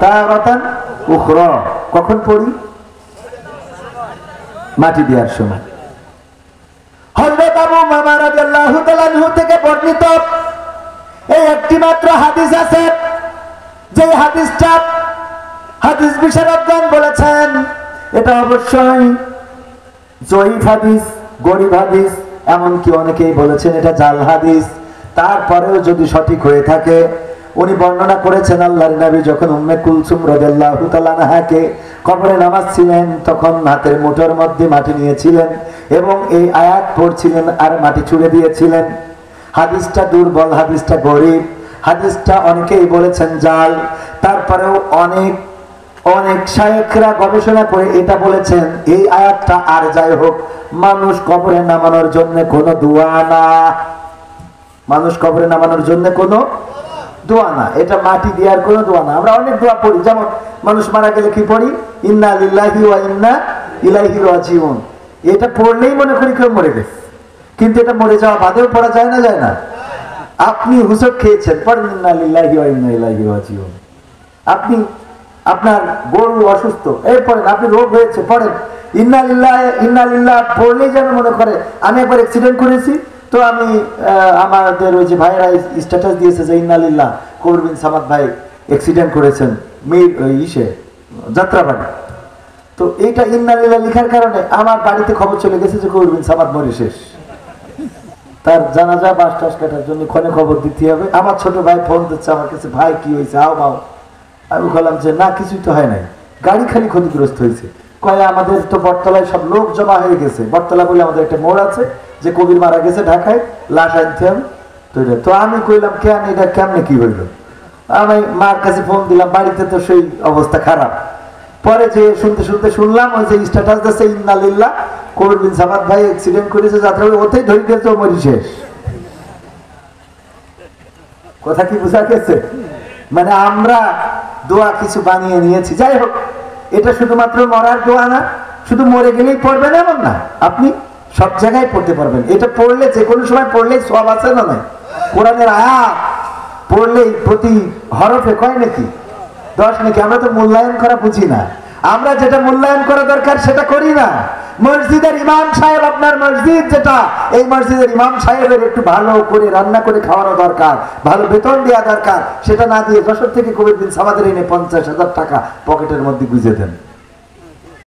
তারাতান উখরা, কখন পড়ি? মাটি দেওয়ার সময়। হযরত আবু উমামা রাদিয়াল্লাহু তাআলা আনহু থেকে বর্ণিত এই একটি মাত্র হাদিস আছে, যে হাদিসটা হাদিস বিশারদগণ বলেছেন এটা অবশ্যই জয়ীফ হাদিস, গরীব হাদিস, এমনকি অনেকেই বলেছেন এটা জাল হাদিস। তারপরেও যদি সঠিক হয়ে থাকে, উনি বর্ণনা করেছেন আল্লাহর নবী যখন উম্মে কুলসুম রাদিয়াল্লাহু তাআলা আনহাকে কবরে নামাচ্ছিলেন তখন হাতের মুঠোর মধ্যে মাটি নিয়েছিলেন এবং এই আয়াত পড়ছিলেন আর মাটি ছুঁড়ে দিয়েছিলেন। হাদিসটা দুর্বল, হাদিসটা গরীব, হাদিসটা অনেকেই বলেছেন জাল। তারপরেও অনেক অনেক শায়েখরা গবেষণা করে এটা বলেছেন এই আয়াতটা আর যাই হোক মানুষ কবরে নামানোর জন্য কোনো দোয়া না, মানুষ কবরে নামানোর জন্য কোনো দোয়া না, এটা মাটি দেওয়ার কোনো দোয়া না। আমরা অনেক দোয়া পড়ি, যেমন মানুষ মারা গেলে কি পড়ি? ইন্না লিল্লাহি ওয়া ইন্না ইলাইহি রাজিউন। এটা পড়লেই মনে করি কেউ মরে গেছে, কিন্তু এটা মরে যাওয়া বাদেও পড়া যায় না, যায় না? আপনি হুসক খেয়েছেন, পড়েন ইন্না লিল্লাহি ওয়া ইন্না ইলাইহি রাজিউন। আপনি আপনার গরু অসুস্থ, এই পড়েন। আপনি রোগ হয়েছে, পড়েন ইন্না লিল্লাহি ইন্না লিল্লাহ। পড়লেই যেন মনে করে। আমি একবার অ্যাক্সিডেন্ট করেছি, তো আমি আমাদের ওই যে ভাইয়েরা স্ট্যাটাস দিয়েছে যে ইন্না লিল্লাহ কবির বিন সামাদ ভাই অ্যাক্সিডেন্ট করেছেন যাত্রাবাড়ি। তো এইটা ইন্না লিল্লাহ লেখার কারণে আমার বাড়িতে খবর চলে গেছে যে কবির বিন সামাদ মরে শেষ, তার জানাজা বাস টাস কাটার জন্য ক্ষণে খবর দিতে হবে। আমার ছোট ভাই ফোন দিচ্ছে আমার কাছে, ভাই কি হয়েছে, আও বাও। আমি বললাম যে না, কিছুই তো হয় নাই, গাড়ি খালি ক্ষতিগ্রস্ত হয়েছে। কয়ে আমাদের তো বটতলায় সব লোক জমা হয়ে গেছে। বটতলা বলে আমাদের একটা মোড় আছে, যে কবির মারা গেছে ঢাকায়, লাশ আনতাম। তো আমি কইলাম কেন, এটা কেমনে কি হইল? আমি মার কাছে ফোন দিলাম, বাড়িতে তো সেই অবস্থা খারাপ। পরে যে শুনতে শুনতে শুনলাম ওই যে স্ট্যাটাস দিচ্ছে ইন্না লিল্লাহ কবির বিন সামাদ ভাই অ্যাক্সিডেন্ট করেছে যাত্রাবাড়ি, ওতেই ধরে গেছে ও মরি শেষ। কথা কি বোঝা গেছে? মানে আমরা দোয়া কিছু বানিয়ে নিয়েছি। যাই হোক, এটা শুধুমাত্র মরার দোয়া না, শুধু মরে গেলেই পড়বেন এমন না, আপনি সব জায়গায় পড়তে পারবেন। এটা পড়লে যে কোনো সময় পড়লেই সওয়াব আছে না নাই? কোরআনের আয়াত পড়লেই প্রতি হরফে কয় নাকি 10 নাকি। আমরা তো মূল্যায়ন করা বুঝি না, আমরা যেটা মূল্যায়ন করা দরকার সেটা করি না। মসজিদের ইমাম সাহেব, আপনার মসজিদ যেটা, এই মসজিদের ইমাম সাহেবের একটু ভালো করে রান্না করে খাওয়ানো দরকার, ভালো বেতন দেওয়া দরকার। সেটা না দিয়ে যশোর থেকে কবির বিন সামাদের এনে 50,000 টাকা পকেটের মধ্যে গুঁজে দেন।